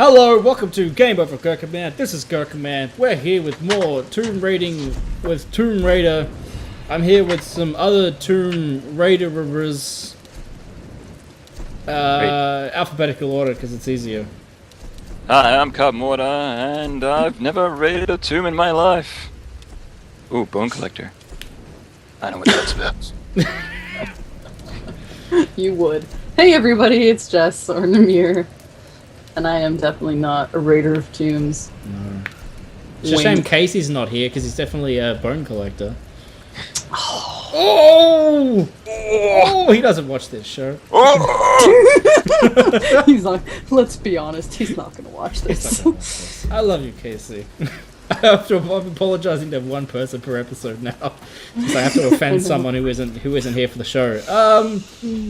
Hello, welcome to Game Over Gerkinman. This is Gerkinman. We're here with more Tomb Raiding with Tomb Raider. I'm here with some other Tomb Raiderers. Alphabetical order because it's easier. Hi, I'm Cub Mortar, and I've never raided a tomb in my life. Ooh, Bone Collector. I know what that's about. You would. Hey everybody, it's Jess, or Namir. And I am definitely not a raider of tombs. No. It's a shame Casey's not here, because he's definitely a bone collector. Oh! He doesn't watch this show. He's not, let's be honest, he's not going to watch this. I love you, Casey. I'm apologizing to one person per episode now, because I have to offend someone who isn't here for the show.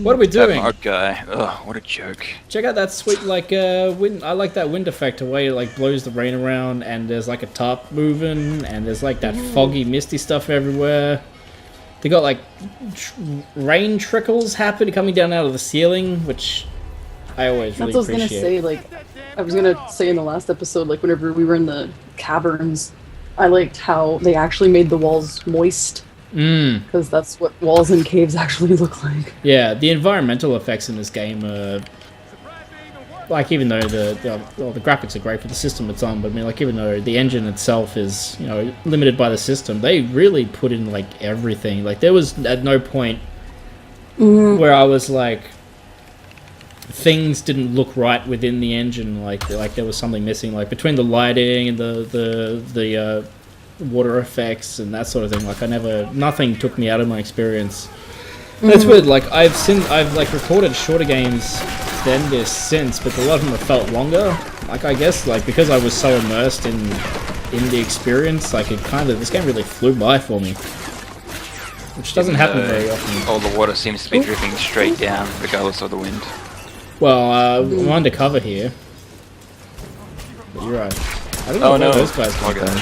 What are we doing? That Mark guy. Ugh, what a joke. Check out that sweet wind. I like that wind effect, the way it like blows the rain around, and there's like a tarp moving, and there's like that foggy, misty stuff everywhere. They got like rain trickles coming down out of the ceiling, which I always really appreciate. That's what I was gonna say in the last episode, like whenever we were in the caverns, I liked how they actually made the walls moist. Because that's what walls in caves actually look like. Yeah, the environmental effects in this game are... Like, even though the graphics are great for the system it's on, but I mean, like, even though the engine itself is, you know, limited by the system, they really put in, like, everything. Like, there was at no point where I was like... things didn't look right within the engine, like there was something missing, like between the lighting and the water effects and that sort of thing. Like nothing took me out of my experience. That's weird. Like I've like recorded shorter games than this since, but a lot of them have felt longer. Like I guess like because I was so immersed in the experience, like this game really flew by for me, which doesn't happen very often. All the water seems to be dripping straight down, regardless of the wind. Well, I'm undercover here. But you're right. I don't know where those guys come from.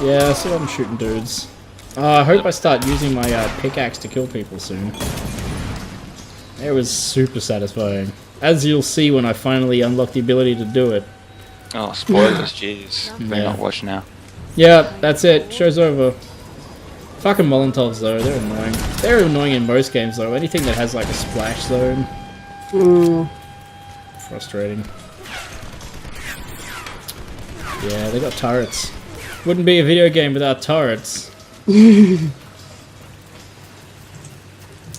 Yeah, so I'm shooting dudes. I hope I start using my pickaxe to kill people soon. It was super satisfying. As you'll see when I finally unlock the ability to do it. Oh, spoilers, jeez. Better not watch now. Yeah, that's it. Show's over. Fucking Molotovs though, they're annoying. They're annoying in most games though. Anything that has like a splash zone. Frustrating. Yeah, they got turrets. Wouldn't be a video game without turrets. I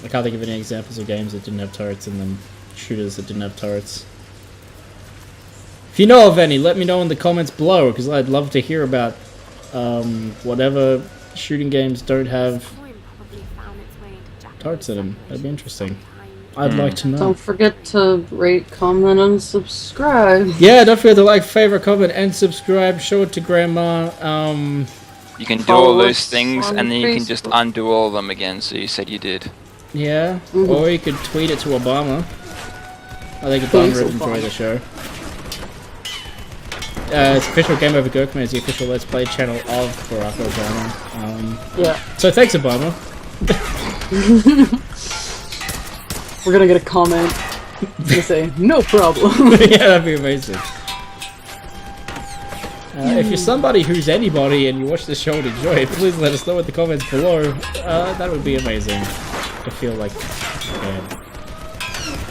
can't think of any examples of games that didn't have turrets in them. Shooters that didn't have turrets. If you know of any, let me know in the comments below, because I'd love to hear about whatever shooting games don't have turrets in them. That'd be interesting. I'd like to know. Don't forget to rate, comment, and subscribe. Yeah, don't forget to like, favorite, comment, and subscribe. Show it to Grandma. You can do all those things, and then you can just undo all of them again, so you said you did. Yeah, or you could tweet it to Obama. I think Obama would enjoy the show. It's official Game Over Gerkinman is the official Let's Play channel of Barack Obama. Yeah. So thanks, Obama. We're gonna get a comment to say, no problem. Yeah, that'd be amazing. If you're somebody who's anybody and you watch this show and enjoy it, please let us know in the comments below. That would be amazing. I feel like...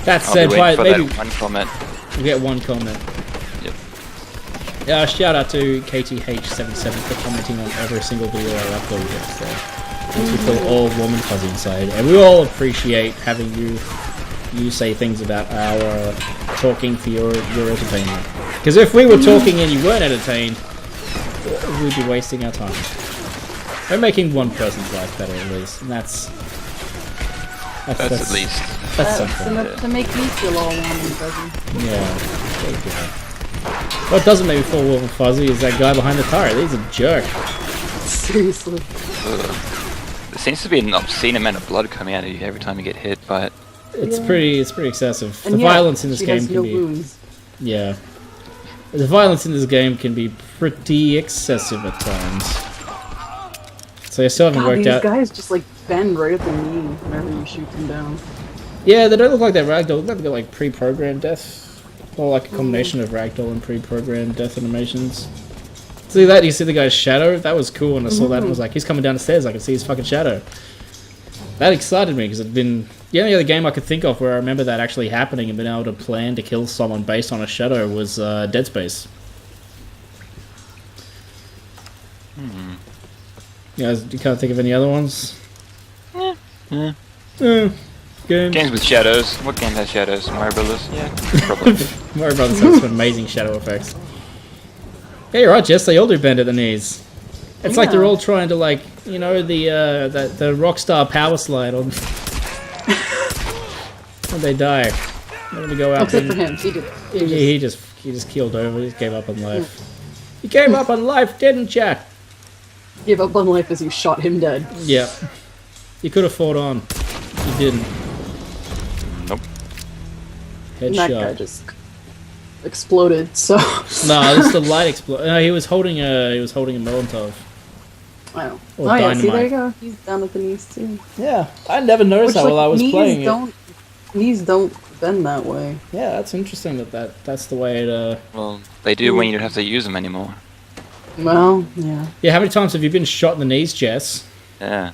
That said, maybe... one comment. You get one comment. Shout out to Pt05 for commenting on every single video I upload yesterday. Makes me feel all warm and fuzzy inside, and we all appreciate having you say things about our talking for your entertainment. Because if we were talking and you weren't entertained, we'd be wasting our time. We're making one person's life better at least, and that's at least. That's something. Enough to make me feel all warm and fuzzy. Yeah, there you go. What doesn't make me feel warm and fuzzy is that guy behind the turret. He's a jerk. Seriously. There seems to be an obscene amount of blood coming out of you every time you get hit by it. It's pretty excessive. And the violence in this game can be... Wounds. Yeah. The violence in this game can be pretty excessive at times. So I still haven't worked out... These guys just like bend right at the knee whenever you shoot them down. Yeah, they don't look like they're ragdoll. They look like they're like pre-programmed death, or like a combination of ragdoll and pre-programmed death animations. See that? You see the guy's shadow? That was cool. When I saw that, I was like, he's coming down the stairs. I can see his fucking shadow. That excited me because it'd been the only other game I could think of where I remember that actually happening and being able to plan to kill someone based on a shadow was Dead Space. You guys, you can't think of any other ones? Games with shadows. What game has shadows? Mario Brothers? Yeah, probably. Mario Brothers has some amazing shadow effects. Yeah, you're right, Jess. They all do bend at the knees. It's like they're all trying to, like, you know, the Rockstar power slide on when they die. They're gonna go out. Except for him, he just keeled over. He just gave up on life. You gave up on life, didn't ya? Gave up on life as you shot him dead. Yeah. You could have fought on. You didn't. Nope. And that guy just exploded. So. No, it's the light explode. No, he was holding a Molotov. Wow. Or oh yeah, dynamite. see there you go. He's down at the knees too. Yeah, I never noticed that while I was playing it. Knees don't bend that way. Yeah, that's interesting that's the way it. Well, they do when you don't have to use them anymore. Well, yeah. Yeah, how many times have you been shot in the knees, Jess? Yeah.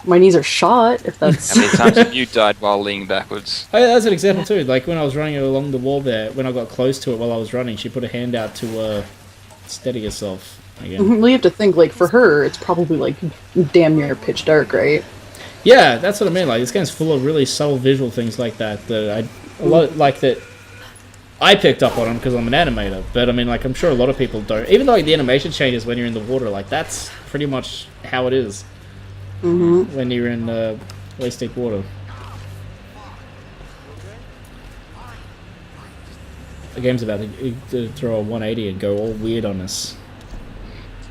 My knees are shot. If that's. How many times have you died while leaning backwards? Oh, yeah, that's an example too. Like when I was running along the wall there, when I got close to it while I was running, she put a hand out to steady herself again. Well, you have to think, like, for her, it's probably, like, damn near pitch dark, right? Yeah, that's what I mean. Like, this game's full of really subtle visual things like that that I picked up on them because I'm an animator. But I mean, like, I'm sure a lot of people don't. Even though like, the animation changes when you're in the water, like that's pretty much how it is when you're in waist deep water. The game's about to throw a 180 and go all weird on us.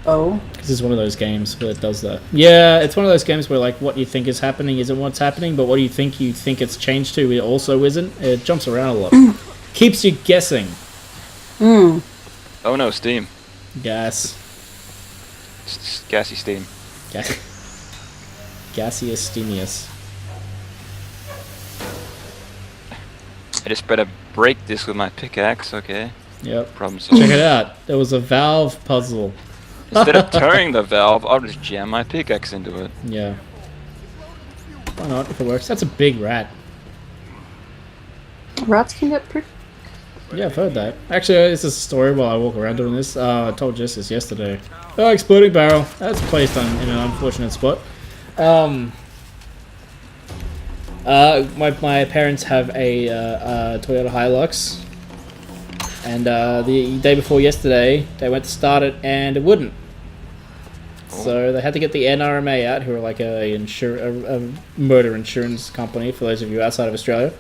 Oh. This is one of those games where it does that. Yeah, it's one of those games where like what you think is happening isn't what's happening, but what you think it's changed to it also isn't. It jumps around a lot. Keeps you guessing. Mm. Oh no, steam. Gas. It's gassy steam. Gaseous steamius. I just better break this with my pickaxe, okay? Yep. Problem solved. Check it out. There was a valve puzzle. Instead of turning the valve, I'll just jam my pickaxe into it. Yeah. Why not, if it works? That's a big rat. Rats can get pretty. Yeah, I've heard that. Actually, this is a story while I walk around doing this. I told Jess this yesterday. Oh, exploding barrel. That's placed in an unfortunate spot. My parents have a Toyota Hilux. And the day before yesterday, they went to start it and it wouldn't. So they had to get the NRMA out, who are like a motor insurance company, for those of you outside of Australia.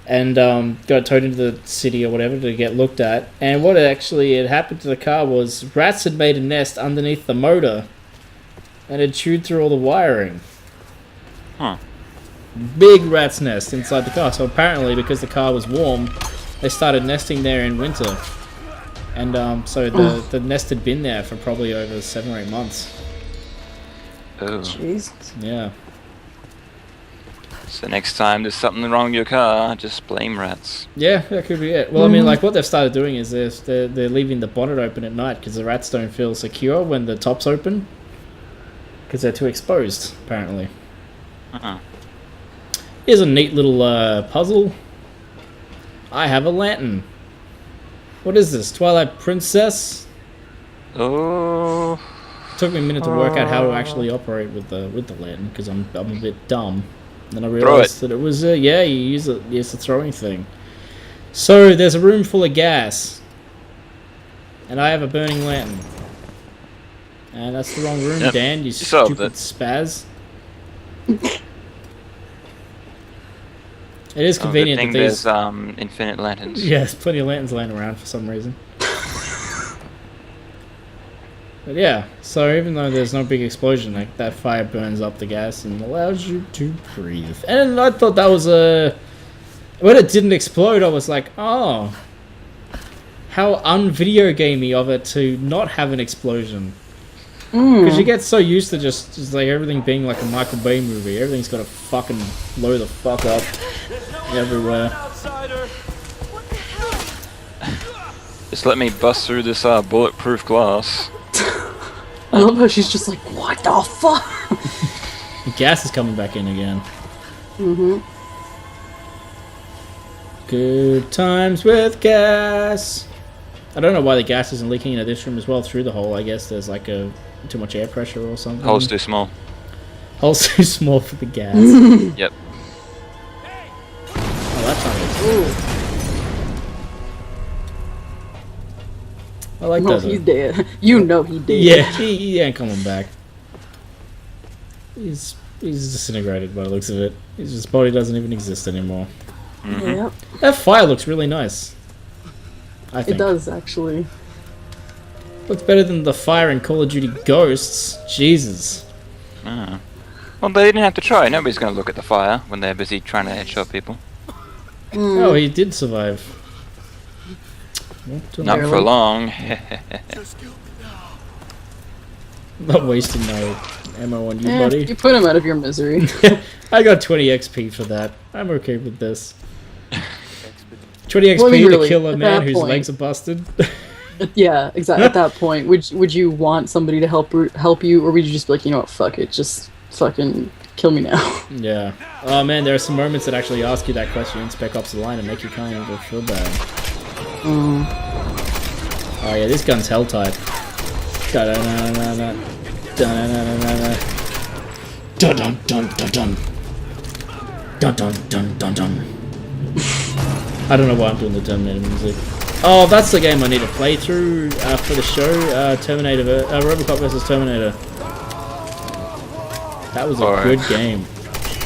And got it towed into the city or whatever to get looked at. And what actually had happened to the car was rats had made a nest underneath the motor and had chewed through all the wiring. Huh. Big rat's nest inside the car. So apparently, because the car was warm, they started nesting there in winter. And so the nest had been there for probably over 7 or 8 months. Oh. Jeez. Yeah. So next time there's something wrong with your car, just blame rats. Yeah, that could be it. Well, I mean, like, what they've started doing is they're leaving the bonnet open at night because the rats don't feel secure when the top's open. Because they're too exposed, apparently. Uh-huh. Here's a neat little puzzle. I have a lantern. What is this? Twilight Princess? Oh. Took me a minute to work out how to actually operate with the lantern because I'm a bit dumb. Then I realized that it was you use the throwing thing. So there's a room full of gas, and I have a burning lantern. And that's the wrong room, Yep. Dan. You solved stupid it. spaz. It is convenient Good thing that these. there's infinite lanterns. Yeah, there's plenty of lanterns laying around for some reason. But yeah, so even though there's no big explosion, like that fire burns up the gas and allows you to breathe. And I thought that was when it didn't explode, I was like, oh, how un-video gamey of it to not have an explosion. Because you get so used to just like everything being like a Michael Bay movie. Everything's got to fucking blow the fuck up everywhere. Just let me bust through this bulletproof glass. I love how she's just like, what the fuck? The gas is coming back in again. Good times with gas. I don't know why the gas isn't leaking into this room as well through the hole. I guess there's like too much air pressure or something. Hole's too small. Hole's too small for the gas. Yep. Oh, that's not it. I like No, that. he's dead. You know he dead. Yeah, he ain't coming back. He's disintegrated by the looks of it. His body doesn't even exist anymore. Yeah. That fire looks really nice. I think. It does, actually. Looks better than the fire in Call of Duty Ghosts. Jesus. Ah. Well, they didn't have to try. Nobody's going to look at the fire when they're busy trying to headshot people. Oh, he did survive. Not for long. Not wasting no ammo on you, buddy. You put him out of your misery. I got 20 XP for that. I'm okay with this. 20 XP Well, I mean, to really, kill a at man that whose point- legs are busted. Yeah, exactly. At that point, would you want somebody to help you, or would you just be like, you know what, fuck it, just fucking kill me now? Yeah. Oh man, there are some moments that actually ask you that question in Spec Ops: The Line and make you kind of feel bad. Oh yeah, this gun's hell tight. Dun dun dun dun dun. Dun dun dun dun dun. I don't know why I'm doing the Terminator music. Oh, that's the game I need to play through for the show. Robocop vs Terminator. That was a good game.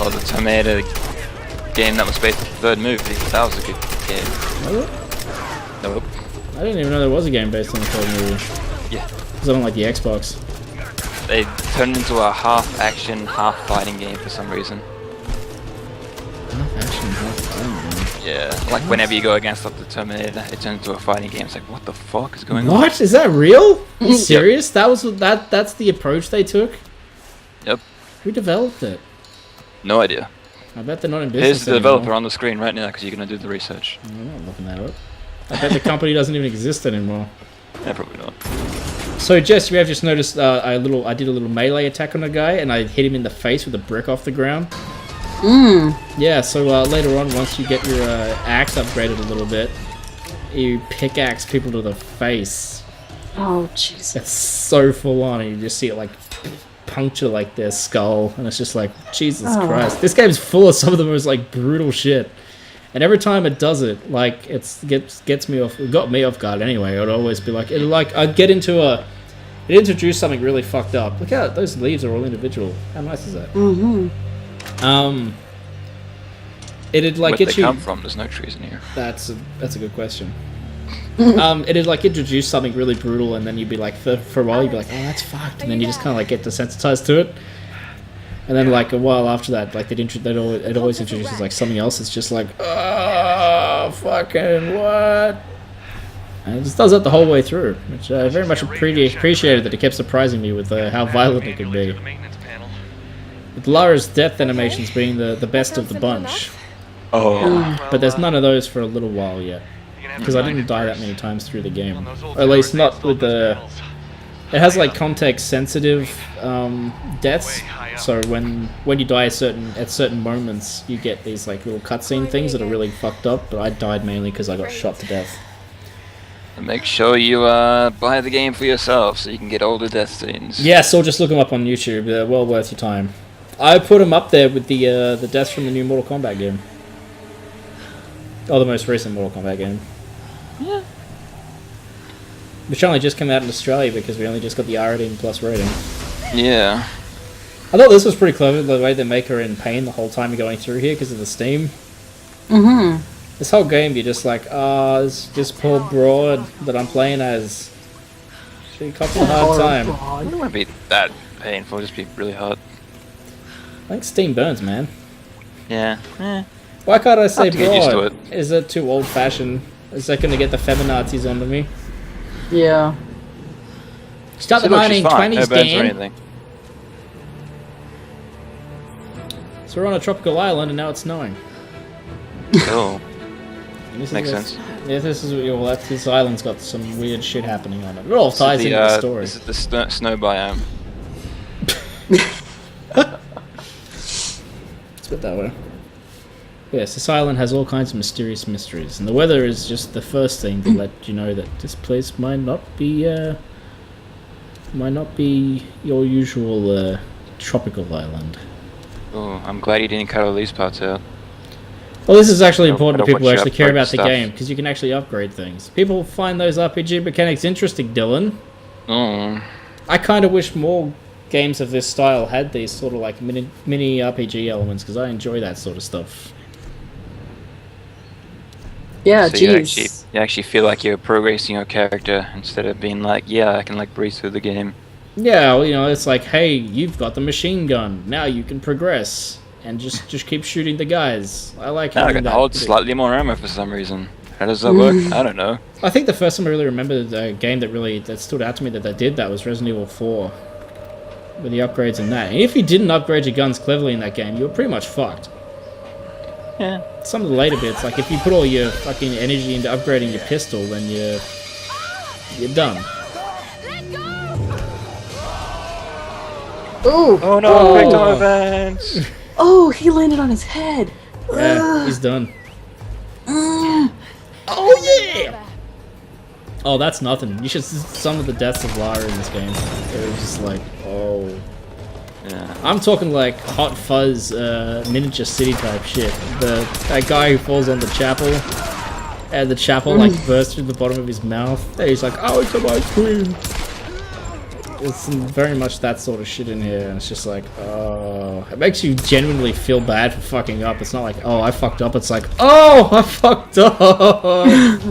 Oh, the Terminator game that was based on the third movie. That was a good game. Was it? Nope. I didn't even know there was a game based on the third movie. Yeah. Because I don't like the Xbox. They turned it into a half action, half fighting game for some reason. Half action, half fighting game. Yeah, like whenever you go against the Terminator, it turns into a fighting game. It's like, what the fuck is going on? What? Is that real? Are you serious? That's the approach they took? Yep. Who developed it? No idea. I bet they're not in business Here's the anymore. developer on the screen right now because you're going to do the research. I'm not looking that up. I bet the company doesn't even exist anymore. Yeah, probably not. So, Jess, you may have just noticed I did a little melee attack on a guy, and I hit him in the face with a brick off the ground. Yeah, so later on, once you get your axe upgraded a little bit, you pickaxe people to the face. Oh, Jesus. It's so full on, and you just see it like puncture like their skull, and it's just like, Jesus Christ. This game's full of some of the most like brutal shit. And every time it does it, like it got me off guard anyway. I'd always be like, I'd get into it introduced something really fucked up. Look how those leaves are all individual. How nice is that? It'd like Where'd get they you. come from? There's no trees in here. That's a good question. It'd like introduce something really brutal, and then you'd be like, for a while, you'd be like, oh, that's fucked, and then you just kind of like get desensitized to it. And then like a while after that, like it always introduces like something else. It's just like, oh, fucking what? And it just does that the whole way through, which I very much appreciated that it kept surprising me with how violent it could be. With Lara's death animations being the best of the bunch. Oh. But there's none of those for a little while yet. Because I didn't die that many times through the game. Or at least not with the... It has like context sensitive deaths. So when you die at certain moments, you get these like little cutscene things that are really fucked up. But I died mainly because I got shot to death. And make sure you buy the game for yourself so you can get all the death scenes. Yes, or just look them up on YouTube. They're well worth your time. I put them up there with the deaths from the new Mortal Kombat game. Oh, the most recent Mortal Kombat game. Yeah. Which only just came out in Australia because we only just got the R18 plus rating. Yeah. I thought this was pretty clever, the way they make her in pain the whole time you're going through here because of the steam. This whole game, you're just like, this poor broad that I'm playing as. She copped a hard time. It wouldn't be that painful, just be really hot. I think steam burns, man. Yeah. Eh. Why can't I say Have to get used to broad? it. Is it too old-fashioned? Is that going to get the feminazis onto me? Yeah. Start the See, look, she's fine. 1920s, No burns or Dan. anything. So we're on a tropical island and now it's snowing. Oh, And this makes is sense. Yeah, this island's got some weird shit happening on it. It all ties into the story. This is the snow biome. Let's put it that way. Yes, this island has all kinds of mysterious mysteries, and the weather is just the first thing to let you know that this place might not be your usual tropical island. Oh, I'm glad you didn't cut all these parts out. Well, this is actually important to Gotta people who watch actually your care upgrade about the stuff. game, because you can actually upgrade things. People find those RPG mechanics interesting, Dylan. Oh, I kind of wish more games of this style had these sort of like mini RPG elements, because I enjoy that sort of stuff. Yeah, so jeez. you actually feel like you're progressing your character instead of being like, yeah, I can like breeze through the game. Yeah, well, you know, it's like, hey, you've got the machine gun. Now you can progress and just keep shooting the guys. I like Now I having can that. hold slightly more ammo for some reason. How does that work? I don't know. I think the first time I really remember the game that stood out to me that they did that was Resident Evil 4. With the upgrades in that. And if you didn't upgrade your guns cleverly in that game, you were pretty much fucked. Yeah. Some of the later bits, like if you put all your fucking energy into upgrading your pistol, then you're done. Oh, Oh no, quick time events! oh, he landed on his head. Yeah, he's done. Oh yeah! Oh, that's nothing. You should see some of the deaths of Lara in this game. It was just like, oh. Yeah. I'm talking like Hot Fuzz, miniature city type shit. That guy who falls on the chapel, and the chapel like bursts through the bottom of his mouth. And he's like, "Oh, it's some ice cream." It's very much that sort of shit in here, and it's just like, oh, it makes you genuinely feel bad for fucking up. It's not like, oh, I fucked up. It's like, oh, I fucked up.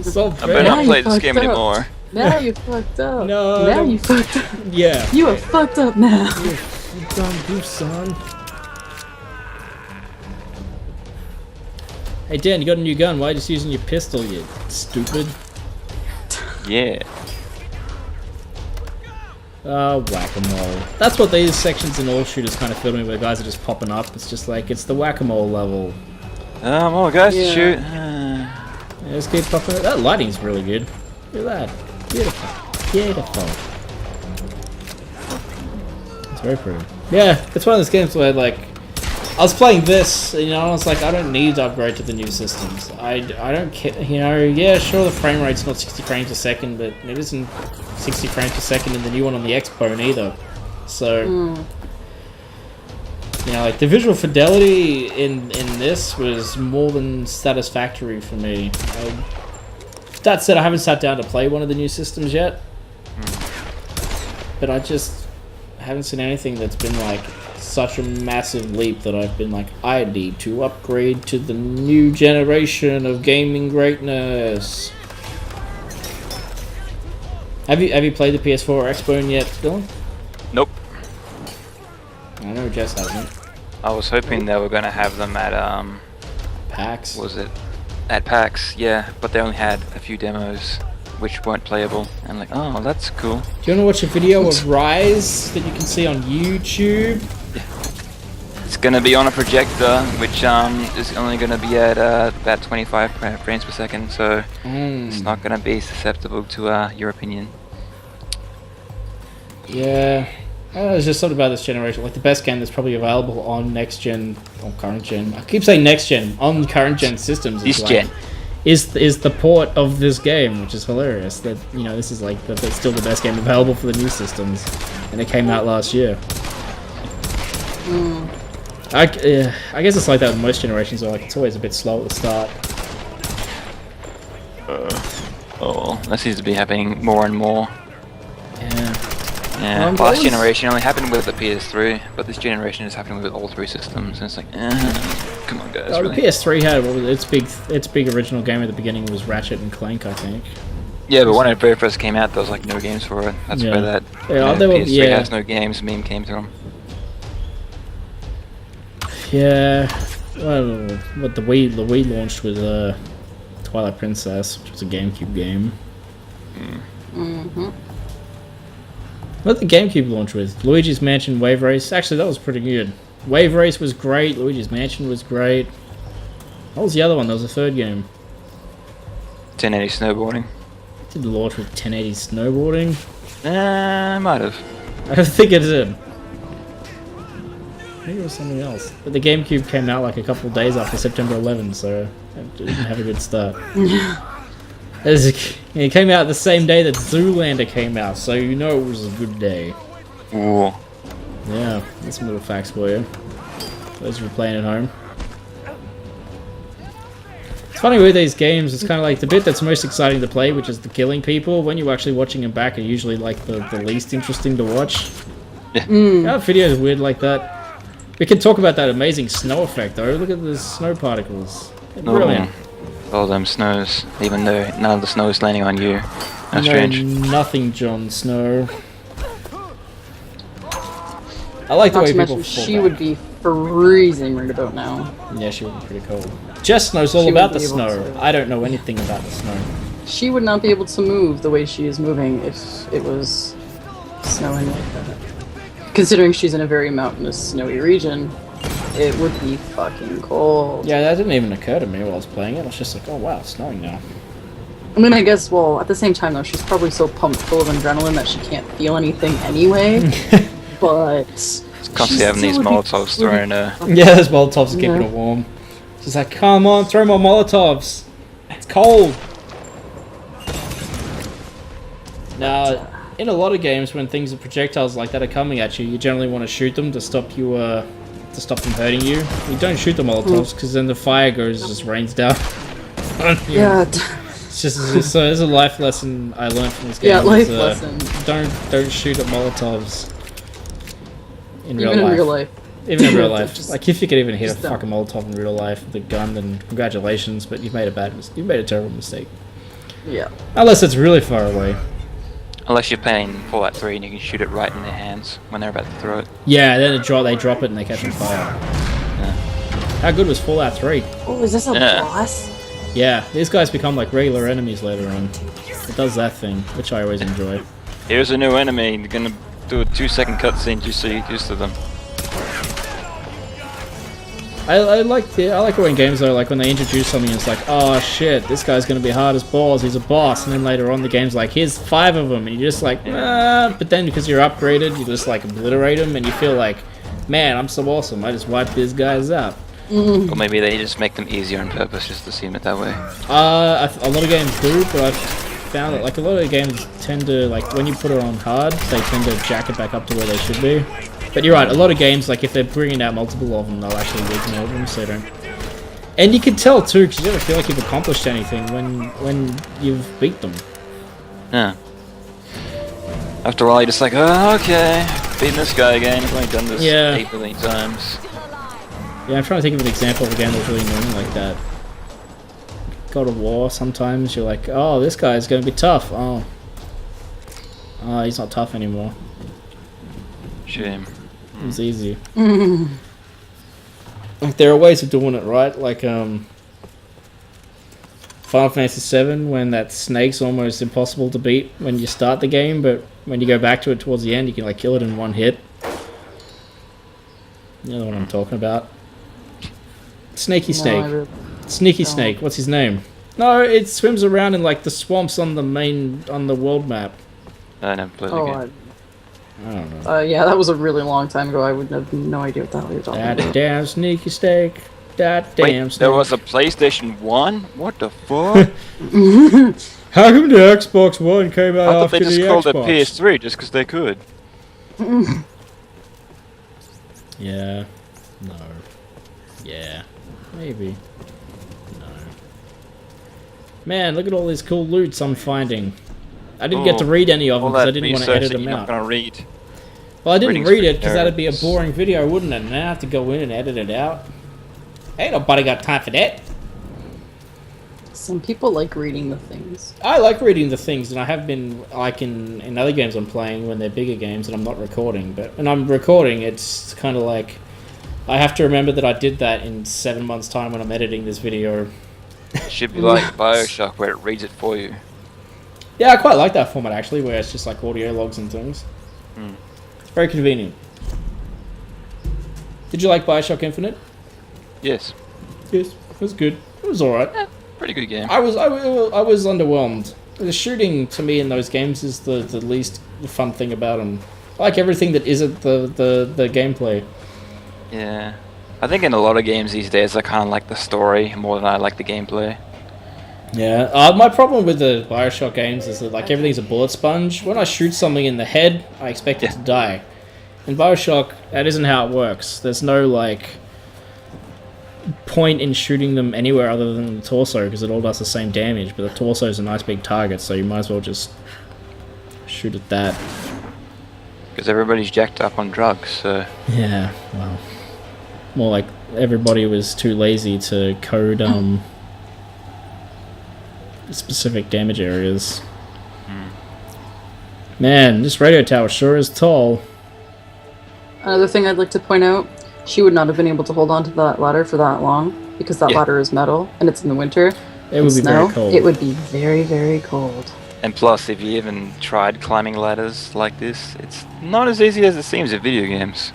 So I better bad. not you play this fucked game up. anymore. Now you fucked up. No, Now don't- you fucked up. Yeah. You are fucked up now. You dumb goof, son. Hey Dan, you got a new gun. Why are you just using your pistol, you stupid? Yeah. Whack-a-mole. That's what these sections in all shooters kind of feel to me, where guys are just popping up. It's just like, it's the whack-a-mole level. More guys to Yeah. shoot. Yeah, just keep popping up. That lighting's really good. Look at that. Beautiful. Beautiful. It's very pretty. Yeah, it's one of those games where, like, I was playing this, you know, I was like, I don't need to upgrade to the new systems. I don't care, you know, yeah, sure, the frame rate's not 60 frames a second, but it isn't 60 frames per second in the new one on the X-Bone either. So, you know, like, the visual fidelity in this was more than satisfactory for me. That said, I haven't sat down to play one of the new systems yet. But I just haven't seen anything that's been, like, such a massive leap that I've been like, I need to upgrade to the new generation of gaming greatness. Have you played the PS4 or X-Bone yet, Dylan? Nope. I know Jess hasn't. I was hoping they were gonna have them at PAX. what was it? At PAX, yeah, but they only had a few demos which weren't playable. And like, oh, that's cool. Do you want to watch a video of Rise that you can see on YouTube? It's gonna be on a projector, which is only gonna be at about 25 frames per second, so it's not gonna be susceptible to your opinion. Yeah. There's just something about this generation. Like, the best game that's probably available on next gen, on current gen. I keep saying next gen, on current gen systems. This like, gen. Is the port of this game, which is hilarious. That, you know, this is like that's still the best game available for the new systems, and it came out last year. I guess it's like that with most generations. Like, it's always a bit slow at the start. Oh, that seems to be happening more and more. Yeah. Yeah, What last was- generation only happened with the PS3, but this generation is happening with all three systems, and it's like, come on guys, Oh, really? the PS3 had its big original game at the beginning was Ratchet and Clank, I think. Yeah, but when it very first came out, there was like no games for it. That's Yeah. where that they were- PS3 yeah. has no games meme came from. Yeah. Well, what the Wii launched with Twilight Princess, which was a GameCube game. What did the GameCube launch with? Luigi's Mansion Wave Race. Actually, that was pretty good. Wave Race was great. Luigi's Mansion was great. What was the other one? There was a third game. 1080 snowboarding. Did the launch with 1080 snowboarding? Might have. I think it did. Maybe it was something else. But the GameCube came out like a couple of days after September 11, so it didn't have a good start. It came out the same day that Zoolander came out, so you know it was a good day. Ooh. Yeah, that's some little facts for you. Those who are playing at home. It's funny with these games, it's kind of like the bit that's most exciting to play, which is the killing people. When you're actually watching them back, are usually like the least interesting to watch. Yeah. Our videos weird like that. We can talk about that amazing snow effect though. Look at the snow particles. They're brilliant. All them snows, even though none of the snow is landing on you. How No, strange. nothing, Jon Snow. I like the Not way to people mention, fall she back. would be freezing right about now. Yeah, she would be pretty cold. Jess knows all She about would the be able snow. to. I don't know anything about the snow. She would not be able to move the way she is moving if it was snowing like that. Considering she's in a very mountainous, snowy region, it would be fucking cold. Yeah, that didn't even occur to me while I was playing it. I was just like, oh wow, it's snowing now. I mean, I guess, well, at the same time, though, she's probably so pumped full of adrenaline that she can't feel anything anyway. But... It's constantly having these Molotovs thrown Yeah, those Molotovs are keeping Yeah. it warm. She's like, come on, throw more Molotovs. It's cold. Now, in a lot of games, when things are projectiles like that are coming at you, you generally want to shoot them to stop you, to stop them hurting you. You don't shoot the Molotovs because then the fire just rains down on you. Yeah, It's just so there's a life lesson I learned from this game. yeah, life is, lesson. Don't shoot at Molotovs in Even in real life. Even in real life. Just- Like if you could even hit a just don't. fucking Molotov in real life with a gun, then congratulations, but you've made a terrible mistake. Yeah. Unless it's really far away. Unless you're playing Fallout 3 and you can shoot it right in their hands when they're about to throw it. Yeah, then they drop it and they catch on fire. Yeah. How good was Fallout 3? Oh, is this a Yeah. boss? Yeah, these guys become like regular enemies later on. It does that thing, which I always enjoy. Here's a new enemy. You're gonna do a 2-second cutscene just so you get used to them. I like it when games though, like when they introduce something and it's like, oh shit, this guy's gonna be hard as balls, he's a boss, and then later on the game's like, here's 5 of them, and you're just like, ah, but then because you're upgraded, you just like obliterate them, and you feel like, man, I'm so awesome, I just wiped these guys out. Or maybe they just make them easier on purpose just to seem it that way. A lot of games do, but I've found that like a lot of games tend to, like when you put it on hard, they tend to jack it back up to where they should be. But you're right, a lot of games, like if they're bringing out multiple of them, they'll actually ignore them, so they don't. And you can tell too, because you don't feel like you've accomplished anything when you've beat them. Yeah. After a while, you're just like, oh, okay, beating this guy again. I've only done this Yeah. 8 billion times. Yeah, I'm trying to think of an example of a game that's really annoying like that. God of War, sometimes you're like, oh, this guy's going to be tough. Oh, he's not tough anymore. Shame. It was easy. Like there are ways of doing it right, like Final Fantasy VII, when that snake's almost impossible to beat when you start the game, but when you go back to it towards the end, you can like kill it in one hit. You know what I'm talking about? Snaky Snake. No, Sneaky don't. Snake. What's his name? No, it swims around in like the swamps on the world map. I never played the Oh, game. I don't know. yeah, that was a really long time ago. I would have no idea what the hell you're talking That about. damn Sneaky Snake. That damn Wait, snake. there was a PlayStation 1? What the fuck? How come the Xbox One came out I thought after they just the called it Xbox? PS3 just because they could. Yeah. No. Yeah. Maybe. No. Man, look at all these cool loots I'm finding. I didn't get to read any of them All because I that didn't want to research edit that them you're not out. gonna read. Well, I didn't reading's read it for because that'd be a nerds. boring video, wouldn't it? And I have to go in and edit it out. Ain't nobody got time for that. Some people like reading the things. I like reading the things, and I have been, like in other games I'm playing when they're bigger games and I'm not recording. But when I'm recording, it's kind of like I have to remember that I did that in 7 months' time when I'm editing this video. It should be like Bioshock where it reads it for you. Yeah, I quite like that format actually, where it's just like audio logs and things. It's very convenient. Did you like Bioshock Infinite? Yes. Yes, it was good. It was alright. Pretty good game. I was underwhelmed. The shooting to me in those games is the least fun thing about them. I like everything that isn't the gameplay. Yeah. I think in a lot of games these days I kind of like the story more than I like the gameplay. Yeah, my problem with the Bioshock games is that like everything's a bullet sponge. When I shoot something in the head, I expect it to die. In Bioshock, that isn't how it works. There's no like point in shooting them anywhere other than the torso because it all does the same damage. But the torso is a nice big target, so you might as well just shoot at that. Because everybody's jacked up on drugs, so... Yeah, well... More like everybody was too lazy to code specific damage areas. Man, this radio tower sure is tall. Another thing I'd like to point out, she would not have been able to hold on to that ladder for that long because that ladder is metal and it's in the winter. It would be very cold. It would be very, very cold. And plus, if you even tried climbing ladders like this, it's not as easy as it seems in video games.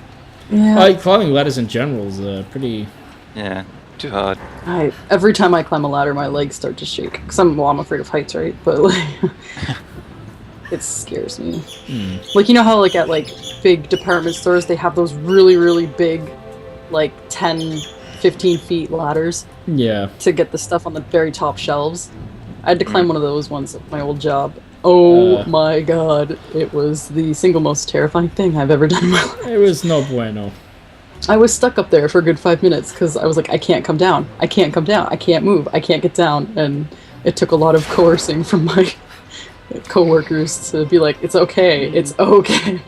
Yeah. Like, climbing ladders in general is pretty... Yeah, too hard. Every time I climb a ladder, my legs start to shake. Because I'm afraid of heights, right? But, like... it scares me. Like, you know how, like, at, like, big department stores, they have those really, really big, like, 10, 15 feet ladders? Yeah. To get the stuff on the very top shelves. I had to climb one of those ones at my old job. Oh my god. It was the single most terrifying thing I've ever done in my life. It was no bueno. I was stuck up there for a good 5 minutes because I was like, I can't come down. I can't come down. I can't move. I can't get down. And it took a lot of coercing from my co-workers to be like, it's okay. It's okay.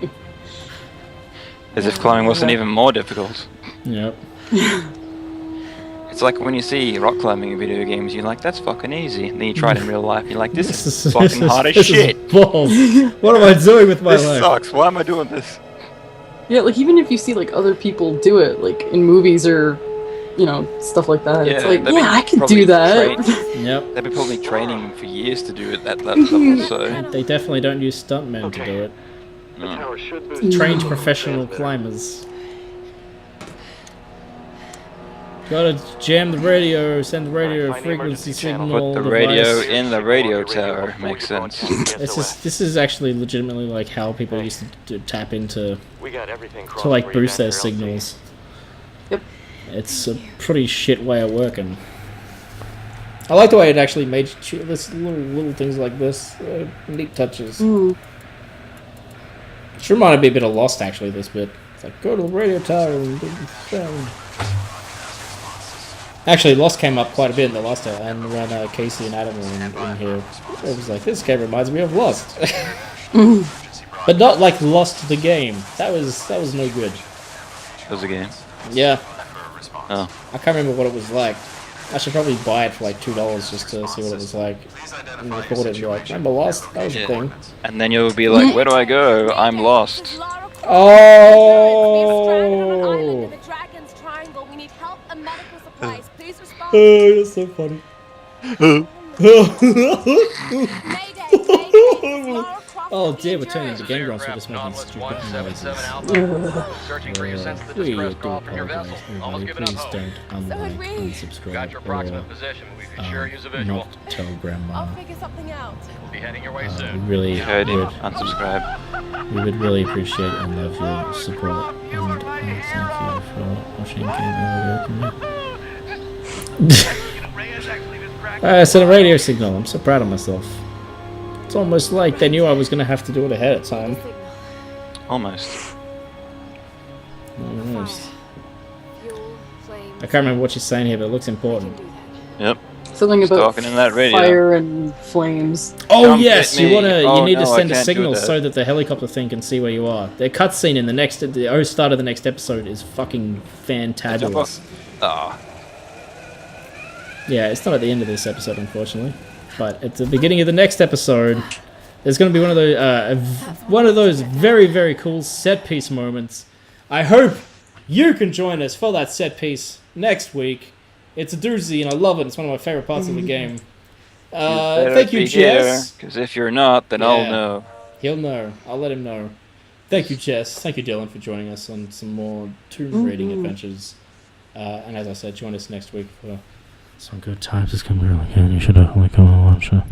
As if climbing wasn't even more difficult. Yep. It's like when you see rock climbing in video games, you're like, that's fucking easy. And then you try it in real life, you're like, this is fucking hard as shit. Balls. What am I doing with my life? This sucks. Why am I doing this? Yeah, like even if you see like other people do it, like in movies or, you know, stuff like that, it's like, yeah, I can do that. Yep. They've been probably training for years to do it at that level, so... They definitely don't use stuntmen to do it. No. Trained professional climbers. Gotta jam the radio, send the radio frequency signal. Put the radio in the radio tower. Makes sense. This is actually legitimately like how people used to tap into to like boost their signals. Yep. It's a pretty shit way of working. I like the way it actually made this little things like this, neat touches. It reminded me a bit of Lost actually. This bit, it's like go to the radio tower and do the sound. Actually, Lost came up quite a bit in the last hour, and when Casey and Adam were in here, it was like, this game reminds me of Lost. But not like Lost the game. That was no good. That was a game? Yeah. Oh. I can't remember what it was like. I should probably buy it for like $2 just to see what it was like. And record it and be like, remember Lost? That was a thing. And then you'll be like, where do I go? I'm lost. Oh! Oh, that's so funny. Oh dear, we're turning into Game Grumps for just making stupid noises. We do apologize, everybody. Please don't unlike, unsubscribe, or not tell Grandma. We really Heard him. would, Unsubscribe. we would really appreciate and love your support. And thank you for watching Game Over. I sent a radio signal. I'm so proud of myself. It's almost like they knew I was going to have to do it ahead of time. Almost. Almost. I can't remember what she's saying here, but it looks important. Yep. Something about talking in that radio. fire and flames. Oh Come yes, get me. you need to No, I send a can't do signal that. so that the helicopter thing can see where you are. The cutscene in the start of the next episode is fucking fantabulous. Ah. Yeah, it's not at the end of this episode, unfortunately, but at the beginning of the next episode, there's going to be one of those very, very cool set piece moments. I hope you can join us for that set piece next week. It's a doozy, and I love it. It's one of my favorite parts of the game. Thank you, Jess. Because if you're not, then I'll know. He'll know. I'll let him know. Thank you, Jess. Thank you, Dylan, for joining us on some more tomb raiding adventures. And as I said, join us next week for some good times. It's going to be really good. You should definitely come and watch it.